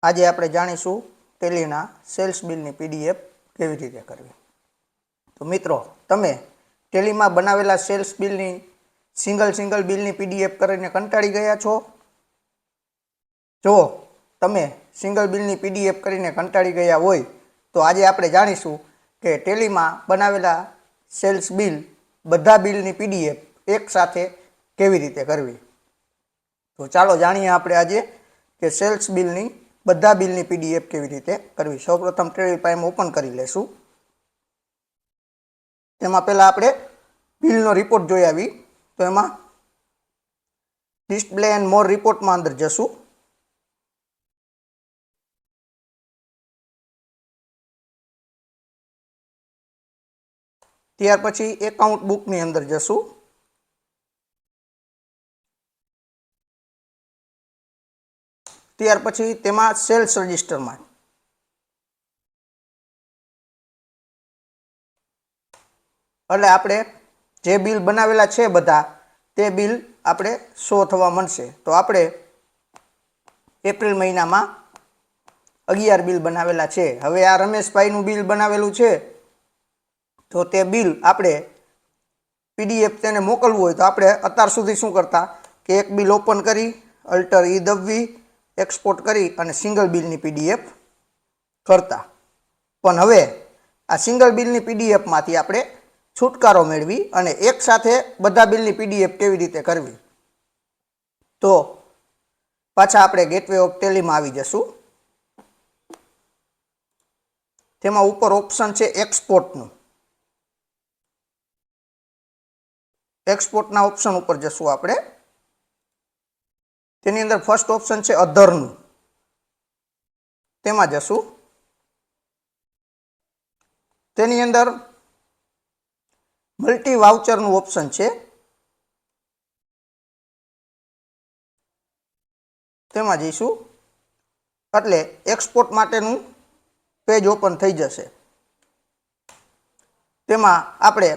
આજે આપણે જાણીશું ટેલીના સેલ્સ બિલની પીડીએફ કેવી રીતે કરવી। તો મિત્રો, તમે ટેલીમાં બનાવેલા સેલ્સ બિલની સિંગલ બિલની પીડીએફ કરીને કંટાળી ગયા છો? જો તમે સિંગલ બિલની પીડીએફ કરીને કંટાળી ગયા હોય તો આજે આપણે જાણીશું કે ટેલીમાં બનાવેલા સેલ્સ બિલ બધા બિલની પીડીએફ એક સાથે કેવી રીતે કરવી। તો ચાલો જાણીએ આપણે આજે કે સેલ્સ બિલની બધા બિલની પીડીએફ કેવી રીતે કરવી। સૌપ્રથમ ટેલી પ્રાઇમ ઓપન કરી લેશું। તેમાં પહેલા આપણે બિલનો રિપોર્ટ જોઈ આવી, તો એમાં ડિસ્પ્લે એન્ડ મોર રિપોર્ટમાં અંદર જશું। ત્યાર પછી એકાઉન્ટ બુકની અંદર જશું। ત્યાર પછી તેમાં સેલ્સ રજિસ્ટરમાં એટલે આપણે જે બિલ બનાવેલા છે બધા તે બિલ આપણે શો થવા મળશે। તો આપણે એપ્રિલ મહિનામાં 11 બિલ બનાવેલા છે। હવે આ રમેશભાઈનું બિલ બનાવેલું છે, તો તે બિલ આપણે પીડીએફ તેને મોકલવું હોય તો આપણે અત્યાર સુધી શું કરતા કે એક બિલ ઓપન કરી, અલ્ટર ઈ દબવી, એક્સપોર્ટ કરી અને સિંગલ બિલની પીડીએફ કરતા। પણ હવે આ સિંગલ બિલની પીડીએફમાંથી આપણે છુટકારો મેળવી અને એક સાથે બધા બિલની પીડીએફ કેવી રીતે કરવી, તો પાછા આપણે ગેટવે ઓફ ટેલીમાં આવી જશું। તેમાં ઉપર ઓપ્શન છે એક્સપોર્ટનું। એક્સપોર્ટના ઓપ્શન ઉપર જશું આપણે। તેની અંદર ફર્સ્ટ ઓપ્શન છે અધરનું, તેમાં જશું। તેની અંદર મલ્ટી વાઉચરનું ઓપ્શન છે, તેમાં જઈશું એટલે એક્સપોર્ટ માટેનું પેજ ઓપન થઈ જશે। તેમાં આપણે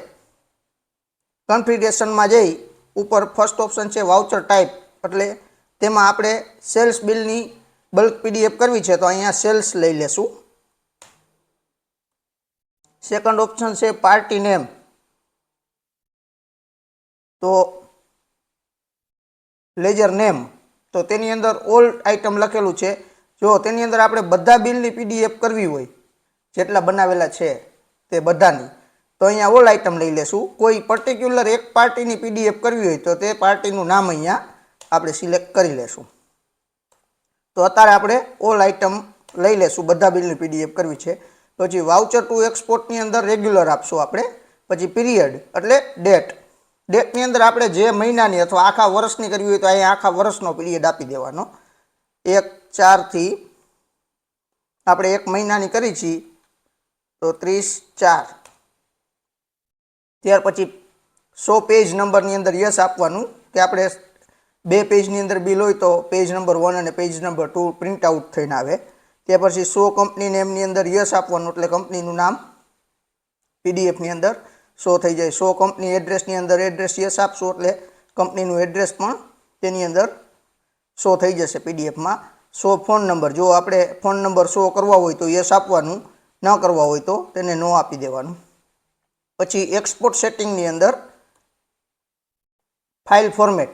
કન્ફિગરેશનમાં જઈ ઉપર ફર્સ્ટ ઓપ્શન છે વાઉચર ટાઈપ, એટલે તેમાં આપણે સેલ્સ બિલની બલ્ક પીડીએફ કરવી છે તો અહીંયા સેલ્સ લઈ લેશું। સેકન્ડ ઓપ્શન છે પાર્ટી નેમ, તો લેજર નેમ, તો તેની અંદર ઓલ આઇટમ લખેલું છે। જો તેની અંદર આપણે બધા બિલની પીડીએફ કરવી હોય જેટલા બનાવેલા છે તે બધાની, તો અહીંયા ઓલ આઇટમ લઈ લેશું। કોઈ પર્ટિક્યુલર એક પાર્ટીની પીડીએફ કરવી હોય તો તે પાર્ટીનું નામ અહીંયા આપણે સિલેક્ટ કરી લેશું। તો અત્યારે આપણે ઓલ આઇટમ લઈ લેશું, બધા બિલની પીડીએફ કરવી છે। પછી વાઉચર ટુ એક્સપોર્ટની અંદર રેગ્યુલર આપશું આપણે। પછી પીરિયડ એટલે ડેટની અંદર આપણે જે મહિનાની અથવા આખા વર્ષની કરવી હોય તો અહીંયા આખા વર્ષનો પીરિયડ આપી દેવાનો। 1/4 આપણે એક મહિનાની કરી છીએ તો 30/4। ત્યાર પછી 100 પેજ નંબરની અંદર યસ આપવાનું કે આપણે 2 પેજની અંદર બિલ હોય તો પેજ નંબર 1 અને પેજ નંબર 2 પ્રિન્ટ આઉટ થઈને આવે। ત્યાર પછી 100 કંપની નેમની અંદર યસ આપવાનું, એટલે કંપનીનું નામ પીડીએફની અંદર શો થઈ જાય। 100 કંપની એડ્રેસની અંદર એડ્રેસ યસ આપશું એટલે કંપનીનું એડ્રેસ પણ તેની અંદર શો થઈ જશે પીડીએફમાં। 100 ફોન નંબર, જો આપણે ફોન નંબર શો કરવા હોય તો યસ આપવાનું, ન કરવા હોય તો તેને નો આપી દેવાનું। પછી એક્સપોર્ટ સેટિંગની અંદર ફાઇલ ફોર્મેટ,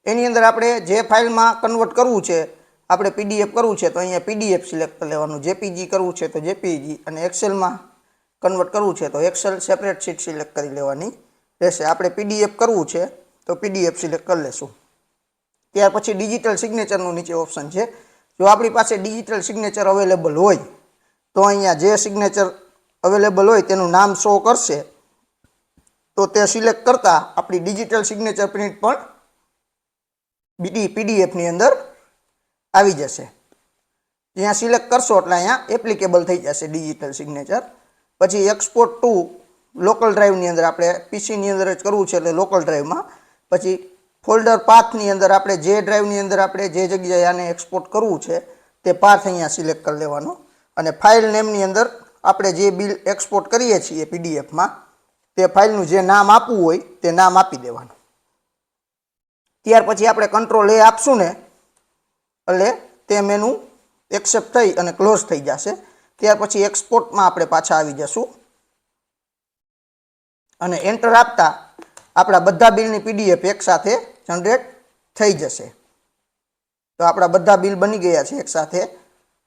એની અંદર આપણે જે ફાઇલમાં કન્વર્ટ કરવું છે, આપણે પીડીએફ કરવું છે તો અહીંયા પીડીએફ સિલેક્ટ કરી લેવાનું, જેપીજી કરવું છે તો જેપીજી, અને એક્સેલમાં કન્વર્ટ કરવું છે તો એક્સેલ સેપરેટ શીટ સિલેક્ટ કરી લેવાની રહેશે। આપણે પીડીએફ કરવું છે તો પીડીએફ સિલેક્ટ કરી લેશું। ત્યાર પછી ડિજિટલ સિગ્નેચરનું નીચે ઓપ્શન છે। જો આપણી પાસે ડિજિટલ સિગ્નેચર અવેલેબલ હોય તો અહીંયા જે સિગ્નેચર અવેલેબલ હોય તેનું નામ શો કરશે, તો તે સિલેક્ટ કરતાં આપણી ડિજિટલ સિગ્નેચર પ્રિન્ટ પણ પીડીએફની અંદર આવી જશે। ત્યાં સિલેક્ટ કરશો એટલે અહીંયા એપ્લિકેબલ થઈ જશે ડિજિટલ સિગ્નેચર। પછી એક્સપોર્ટ ટુ લોકલ ડ્રાઈવની અંદર આપણે પીસીની અંદર જ કરવું છે એટલે લોકલ ડ્રાઈવમાં। પછી ફોલ્ડર પાથની અંદર આપણે જે ડ્રાઈવની અંદર આપણે જે જગ્યાએ આને એક્સપોર્ટ કરવું છે તે પાથ અહીંયા સિલેક્ટ કરી લેવાનો, અને ફાઇલ નેમની અંદર આપણે જે બિલ એક્સપોર્ટ કરીએ છીએ પીડીએફમાં તે ફાઇલનું જે નામ આપવું હોય તે નામ આપી દેવાનું। ત્યાર પછી આપણે કંટ્રોલ A આપશું ને એટલે તે મેનુ એક્સેપ્ટ થઈ અને ક્લોઝ થઈ જશે. ત્યાર પછી એક્સપોર્ટમાં આપણે પાછા આવી જશું અને એન્ટર આપતા આપણા બધા બિલની પીડીએફ એકસાથે જનરેટ થઈ જશે. તો આપણા બધા બિલ બની ગયા છે એકસાથે,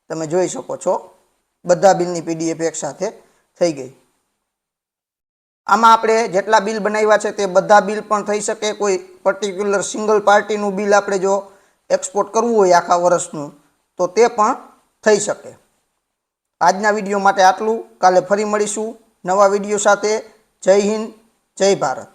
તમે જોઈ શકો છો બધા બિલની પીડીએફ એકસાથે થઈ ગઈ. આમાં આપણે જેટલા બિલ બનાવ્યા છે તે બધા બિલ પણ થઈ શકે. કોઈ પર્ટિક્યુલર સિંગલ પાર્ટીનું બિલ આપણે જો એક્સપોર્ટ કરવું હોય આખા વર્ષનું તો તે પણ થઈ શકે. આજના વિડીયો માટે આટલું. કાલે ફરી મળીશું નવા વિડીયો સાથે. જય હિન્દ, જય ભારત.